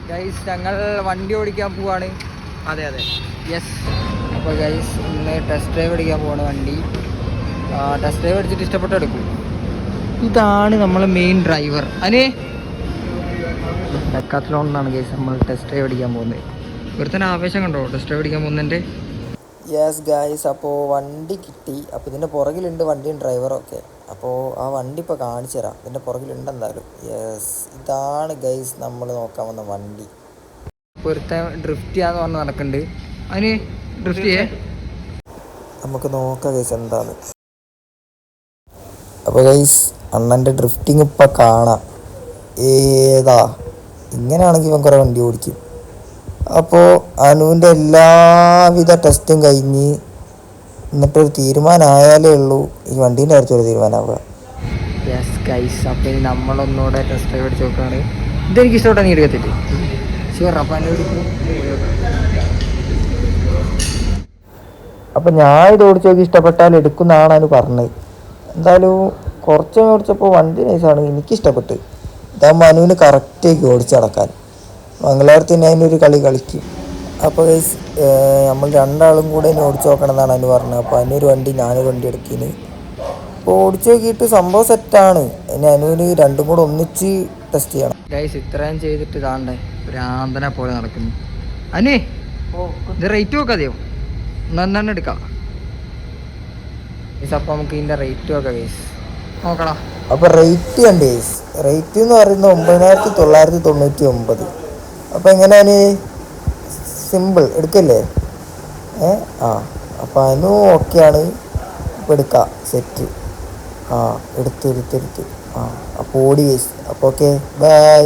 Guys ഞങ്ങൾ വണ്ടി ഓടിക്കാൻ പോവാണ്. അതെ അതെ യെസ്. അപ്പോൾ ഗൈസ് ഇന്ന് ടെസ്റ്റ് ഡ്രൈവ് അടിക്കാൻ പോവാണ് വണ്ടി. ടെസ്റ്റ് ഡ്രൈവ് അടിച്ചിട്ട് ഇഷ്ടപ്പെട്ട് എടുക്കും. ഇതാണ് നമ്മളെ മെയിൻ ഡ്രൈവർ. അതിന് ഡെക്കാത്ലോണിലാണ് ഗൈസ് നമ്മൾ ടെസ്റ്റ് ഡ്രൈവ് അടിക്കാൻ പോകുന്നത്. ഇവിടുത്തെ ആവേശം കണ്ടോ ടെസ്റ്റ് ഡ്രൈവ് അടിക്കാൻ പോകുന്നതിൻ്റെ. യെസ് ഗൈസ്, അപ്പോൾ വണ്ടി കിട്ടി. അപ്പോൾ ഇതിൻ്റെ പുറകിലുണ്ട് വണ്ടിയും ഡ്രൈവറൊക്കെ. അപ്പോൾ ആ വണ്ടി ഇപ്പോൾ കാണിച്ചു തരാം. ഇതിൻ്റെ പുറകിലുണ്ട് എന്തായാലും. യെസ്, ഇതാണ് ഗൈസ് നമ്മൾ നോക്കാൻ വന്ന വണ്ടി. പൊരുത്ത ഡ്രിഫ്റ്റ് ചെയ്യാന്ന് പറഞ്ഞ് നടക്കുന്നുണ്ട്. അതിന് ഡ്രിഫ്റ്റ് ചെയ്യേ നമുക്ക് നോക്കാം ഗൈസ് എന്താണ്. അപ്പോൾ ഗൈസ് അണ്ണൻ്റെ ഡ്രിഫ്റ്റിംഗ് ഇപ്പം കാണാം. ഏതാ ഇങ്ങനെയാണെങ്കിൽ ഇവൻ കുറേ വണ്ടി ഓടിക്കും. അപ്പോൾ അനുവിൻ്റെ എല്ലാവിധ ടെസ്റ്റും കഴിഞ്ഞ് എന്നിട്ടൊരു തീരുമാനമായാലേ ഉള്ളൂ ഈ വണ്ടീൻ്റെ കാര്യത്തിൽ ഒരു തീരുമാനമാവുക. യെസ് ഗൈസ്, അപ്പോൾ ഇനി നമ്മളൊന്നുകൂടെ ടെസ്റ്റ് ഡ്രൈവ് അടിച്ച് നോക്കുകയാണ്. ഇതെനിക്ക് ഇഷ്ടപ്പെട്ടാൽ നീ എടുക്കത്തില്ലേ? ഷുവർ. അപ്പം എന്നെ എടുക്കും. അപ്പം ഞാൻ ഇത് ഓടിച്ച് നോക്കി ഇഷ്ടപ്പെട്ടാൽ എടുക്കുന്നതാണ് അനു പറഞ്ഞത്. എന്തായാലും കുറച്ച് ഓടിച്ചപ്പോൾ വണ്ടി നൈസാണ്, എനിക്കിഷ്ടപ്പെട്ട്. ഇതാകുമ്പോൾ അനുവിന് കറക്റ്റേക്ക് ഓടിച്ച് നടക്കാൻ. മംഗലാപുരത്ത് തന്നെ അതിനൊരു കളി കളിക്കും. അപ്പോൾ ഗൈസ് നമ്മൾ രണ്ടാളും കൂടെ ഇനി ഓടിച്ച് നോക്കണം എന്നാണ് അനു പറഞ്ഞത്. അപ്പോൾ അനുവൊരു വണ്ടി ഞാനൊരു വണ്ടി എടുക്കിന്. അപ്പോൾ ഓടിച്ച് നോക്കിയിട്ട് സംഭവം സെറ്റാണ്. ഇനി അനുവിന് രണ്ടും കൂടെ ഒന്നിച്ച് ടെസ്റ്റ് ചെയ്യണം. ഗൈസ് ഇത്രയും ചെയ്തിട്ട് ഇതാണ്ടേ ഭ്രാന്തനെ പോലെ നടക്കുന്നു. അനു ഇത് റേറ്റ് നോക്കാതെയോ? ഒന്നെണ്ണം എടുക്കാം ഗൈസ്. അപ്പോൾ നമുക്ക് ഇതിൻ്റെ റേറ്റ് നോക്കാം ഗൈസ്. നോക്കടാ. അപ്പോൾ റേറ്റ് കണ്ട് ഗൈസ്, റേറ്റ് എന്ന് പറയുന്നത് 9999. അപ്പോൾ എങ്ങനെയാണ് സിമ്പിൾ എടുക്കല്ലേ? അപ്പോൾ അതിനും ഓക്കെയാണ്. ഇപ്പോൾ എടുക്കാം സെറ്റ്. എടുത്ത് അപ്പോൾ ഓടി ഗൈസ്. അപ്പോൾ ഓക്കെ, ബൈ.